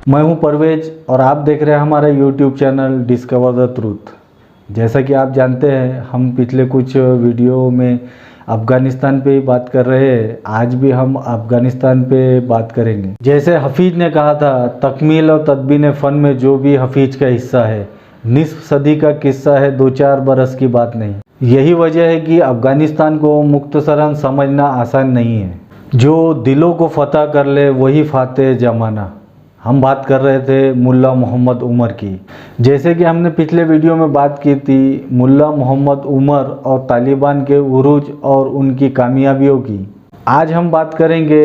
मैं हूं परवेज और आप देख रहे हैं हमारा YouTube channel discover the truth. जैसा कि आप जानते हैं, हम पिछले कुछ वीडियो में अफ़गानिस्तान पे ही बात कर रहे हैं। आज भी हम अफ़गानिस्तान पे बात करेंगे। जैसे हफीज ने कहा था, तकमील और तदबीन फ़न में जो भी हफीज का हिस्सा है, निस्फ सदी का किस्सा है, 2-4 बरस की बात नहीं। यही वजह है कि अफ़गानिस्तान को मुख्तसरन समझना आसान नहीं है। जो दिलों को फतह कर ले वही फाते जमाना। हम बात कर रहे थे मुल्ला मोहम्मद उमर की। जैसे कि हमने पिछले वीडियो में बात की थी मुल्ला मोहम्मद उमर और तालिबान के उरूज और उनकी कामयाबियों की। आज हम बात करेंगे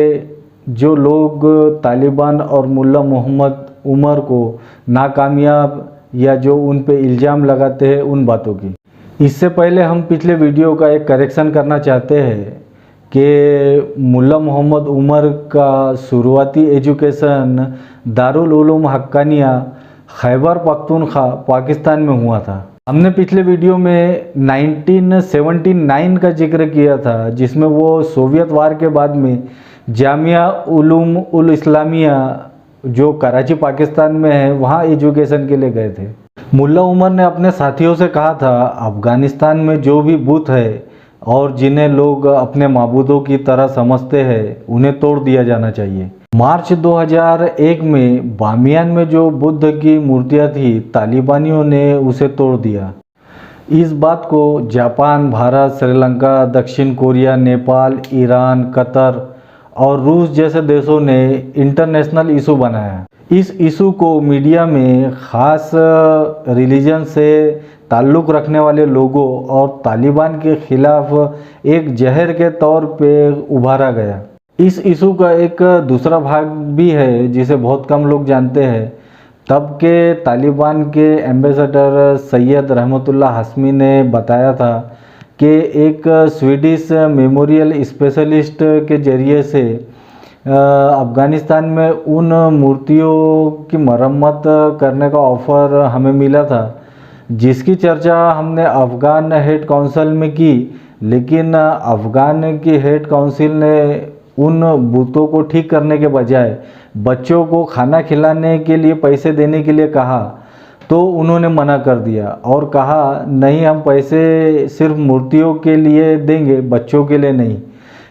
जो लोग तालिबान और मुल्ला मोहम्मद उमर को नाकामयाब या जो उन पे इल्ज़ाम लगाते हैं उन बातों की। इससे पहले हम पिछले वीडियो का एक करेक्शन करना चाहते हैं कि मुल्ला मोहम्मद उमर का शुरुआती एजुकेशन दारुल उलूम हक्कानिया खैबर पख्तूनख्वा पाकिस्तान में हुआ था। हमने पिछले वीडियो में 1979 का जिक्र किया था, जिसमें वो सोवियत वार के बाद में जामिया उलूम उल इस्लामिया जो कराची पाकिस्तान में है वहाँ एजुकेशन के लिए गए थे। मुल्ला उमर ने अपने साथियों से कहा था, अफ़गानिस्तान में जो भी बुत है और जिन्हें लोग अपने माबूदों की तरह समझते हैं उन्हें तोड़ दिया जाना चाहिए। मार्च 2001 में बामियान में जो बुद्ध की मूर्तियां थी, तालिबानियों ने उसे तोड़ दिया। इस बात को जापान, भारत, श्रीलंका, दक्षिण कोरिया, नेपाल, ईरान, कतर और रूस जैसे देशों ने इंटरनेशनल इशू बनाया। इस इशू को मीडिया में ख़ास रिलीजन से ताल्लुक़ रखने वाले लोगों और तालिबान के ख़िलाफ़ एक जहर के तौर पे उभारा गया। इस इशू का एक दूसरा भाग भी है जिसे बहुत कम लोग जानते हैं। तब के तालिबान के एम्बेसडर सैयद रहमतुल्लाह हस्मी ने बताया था कि एक स्वीडिश मेमोरियल स्पेशलिस्ट के ज़रिए से अफ़गानिस्तान में उन मूर्तियों की मरम्मत करने का ऑफ़र हमें मिला था, जिसकी चर्चा हमने अफ़गान हेड काउंसिल में की। लेकिन अफ़गान की हेड काउंसिल ने उन बूतों को ठीक करने के बजाय बच्चों को खाना खिलाने के लिए पैसे देने के लिए कहा, तो उन्होंने मना कर दिया और कहा नहीं, हम पैसे सिर्फ मूर्तियों के लिए देंगे, बच्चों के लिए नहीं।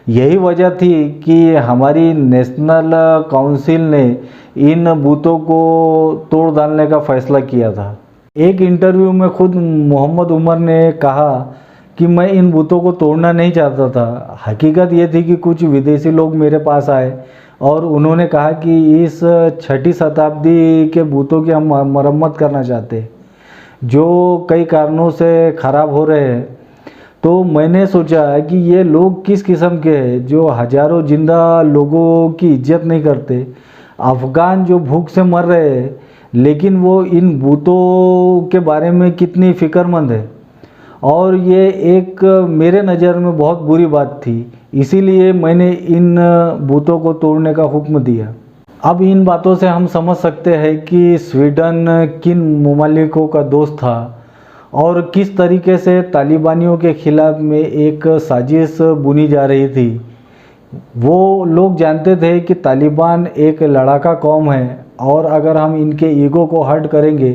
यही वजह थी कि हमारी नेशनल काउंसिल ने इन बूतों को तोड़ डालने का फ़ैसला किया था। एक इंटरव्यू में खुद मोहम्मद उमर ने कहा कि मैं इन बूतों को तोड़ना नहीं चाहता था। हकीकत ये थी कि कुछ विदेशी लोग मेरे पास आए और उन्होंने कहा कि इस 6ठी शताब्दी के बूतों की हम मरम्मत करना चाहते हैं, जो कई कारणों से ख़राब हो रहे हैं। तो मैंने सोचा कि ये लोग किस किस्म के हैं जो हज़ारों जिंदा लोगों की इज्जत नहीं करते। अफ़गान जो भूख से मर रहे हैं, लेकिन वो इन बूतों के बारे में कितनी फ़िक्रमंद है। और ये एक मेरे नज़र में बहुत बुरी बात थी, इसीलिए मैंने इन बूतों को तोड़ने का हुक्म दिया। अब इन बातों से हम समझ सकते हैं कि स्वीडन किन ममालिकों का दोस्त था और किस तरीके से तालिबानियों के ख़िलाफ़ में एक साजिश बुनी जा रही थी। वो लोग जानते थे कि तालिबान एक लड़ाका कौम है और अगर हम इनके ईगो को हर्ट करेंगे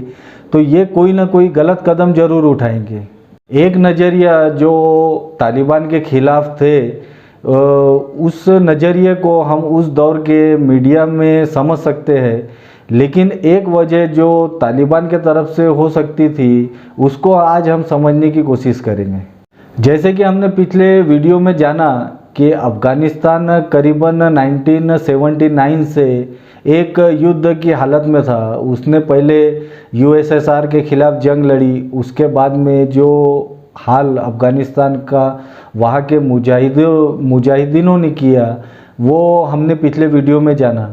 तो ये कोई ना कोई गलत कदम ज़रूर उठाएंगे। एक नज़रिया जो तालिबान के ख़िलाफ़ थे, उस नज़रिए को हम उस दौर के मीडिया में समझ सकते हैं, लेकिन एक वजह जो तालिबान के तरफ से हो सकती थी उसको आज हम समझने की कोशिश करेंगे। जैसे कि हमने पिछले वीडियो में जाना कि अफ़गानिस्तान करीबन 1979 से एक युद्ध की हालत में था। उसने पहले यूएसएसआर के ख़िलाफ़ जंग लड़ी, उसके बाद में जो हाल अफ़गानिस्तान का वहाँ के मुजाहिदीनों ने किया वो हमने पिछले वीडियो में जाना।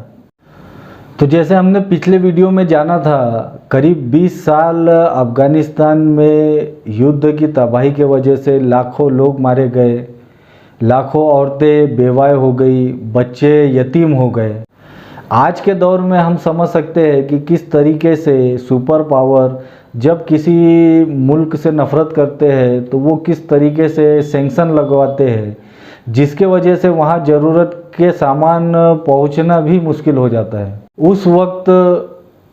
तो जैसे हमने पिछले वीडियो में जाना था, करीब 20 साल अफ़गानिस्तान में युद्ध की तबाही के वजह से लाखों लोग मारे गए, लाखों औरतें बेवाएँ हो गई, बच्चे यतीम हो गए। आज के दौर में हम समझ सकते हैं कि किस तरीके से सुपर पावर जब किसी मुल्क से नफ़रत करते हैं तो वो किस तरीके से सैंक्शन लगवाते हैं, जिसके वजह से वहाँ ज़रूरत के सामान पहुँचना भी मुश्किल हो जाता है। उस वक्त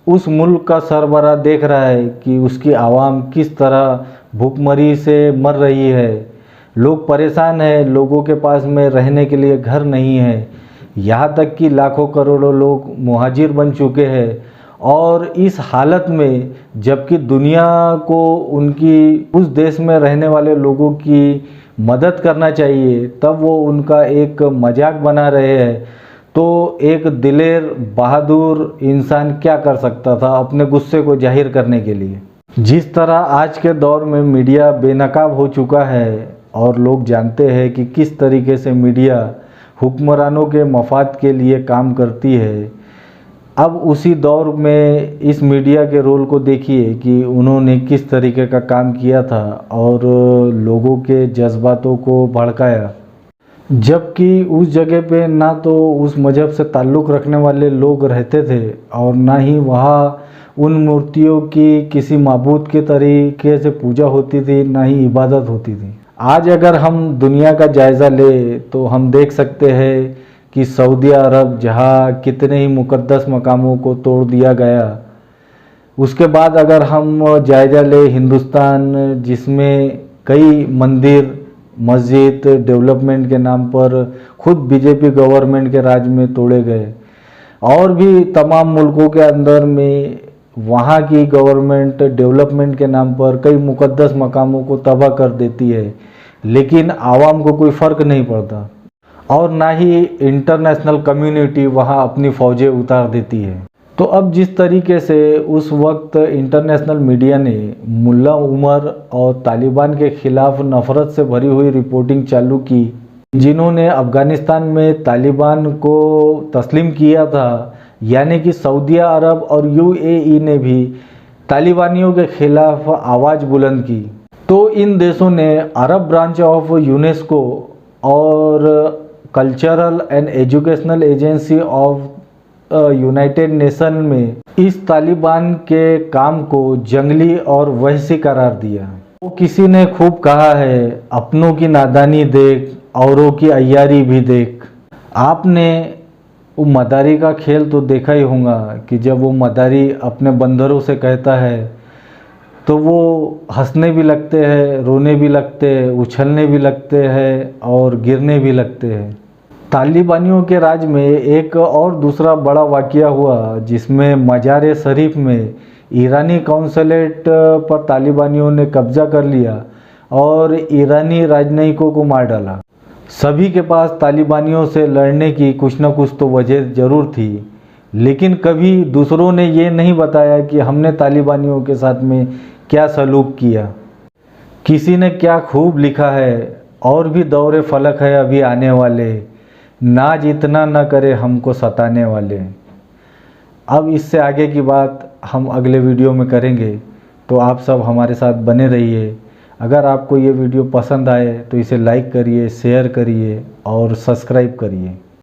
उस मुल्क का सरबराह देख रहा है कि उसकी आवाम किस तरह भूखमरी से मर रही है, लोग परेशान हैं, लोगों के पास में रहने के लिए घर नहीं है, यहाँ तक कि लाखों करोड़ों लोग मुहाजिर बन चुके हैं। और इस हालत में जबकि दुनिया को उनकी उस देश में रहने वाले लोगों की मदद करना चाहिए, तब वो उनका एक मजाक बना रहे हैं। तो एक दिलेर बहादुर इंसान क्या कर सकता था अपने गुस्से को जाहिर करने के लिए। जिस तरह आज के दौर में मीडिया बेनकाब हो चुका है और लोग जानते हैं कि किस तरीके से मीडिया हुक्मरानों के मफाद के लिए काम करती है, अब उसी दौर में इस मीडिया के रोल को देखिए कि उन्होंने किस तरीके का काम किया था और लोगों के जज्बातों को भड़काया। जबकि उस जगह पे ना तो उस मज़हब से ताल्लुक़ रखने वाले लोग रहते थे और ना ही वहाँ उन मूर्तियों की किसी माबूद के तरीके से पूजा होती थी, ना ही इबादत होती थी। आज अगर हम दुनिया का जायज़ा ले तो हम देख सकते हैं कि सऊदी अरब जहाँ कितने ही मुक़द्दस मकामों को तोड़ दिया गया। उसके बाद अगर हम जायज़ा ले हिंदुस्तान, जिसमें कई मंदिर मस्जिद डेवलपमेंट के नाम पर खुद बीजेपी गवर्नमेंट के राज में तोड़े गए, और भी तमाम मुल्कों के अंदर में वहाँ की गवर्नमेंट डेवलपमेंट के नाम पर कई मुक़द्दस मकामों को तबाह कर देती है, लेकिन आवाम को कोई फ़र्क नहीं पड़ता और ना ही इंटरनेशनल कम्युनिटी वहाँ अपनी फ़ौजें उतार देती है। तो अब जिस तरीके से उस वक्त इंटरनेशनल मीडिया ने मुल्ला उमर और तालिबान के ख़िलाफ़ नफ़रत से भरी हुई रिपोर्टिंग चालू की, जिन्होंने अफ़गानिस्तान में तालिबान को तस्लीम किया था, यानी कि सऊदी अरब और यूएई ने भी तालिबानियों के ख़िलाफ़ आवाज़ बुलंद की, तो इन देशों ने अरब ब्रांच ऑफ यूनेस्को और cultural and educational agency of United nation में इस तालिबान के काम को जंगली और वहशी करार दिया। तो किसी ने खूब कहा है, अपनों की नादानी देख औरों की अय्यारी भी देख। आपने वो मदारी का खेल तो देखा ही होगा कि जब वो मदारी अपने बंदरों से कहता है तो वो हंसने भी लगते हैं, रोने भी लगते हैं, उछलने भी लगते हैं और गिरने भी लगते हैं। तालिबानियों के राज में एक और दूसरा बड़ा वाक़या हुआ, जिसमें मज़ार शरीफ में ईरानी कौंसलेट पर तालिबानियों ने कब्ज़ा कर लिया और ईरानी राजनयिकों को मार डाला। सभी के पास तालिबानियों से लड़ने की कुछ न कुछ तो वजह ज़रूर थी, लेकिन कभी दूसरों ने ये नहीं बताया कि हमने तालिबानियों के साथ में क्या सलूक किया। किसी ने क्या खूब लिखा है, और भी दौरे फलक है अभी आने वाले, नाज इतना न करे हमको सताने वाले। अब इससे आगे की बात हम अगले वीडियो में करेंगे, तो आप सब हमारे साथ बने रहिए। अगर आपको ये वीडियो पसंद आए तो इसे लाइक करिए, शेयर करिए और सब्सक्राइब करिए।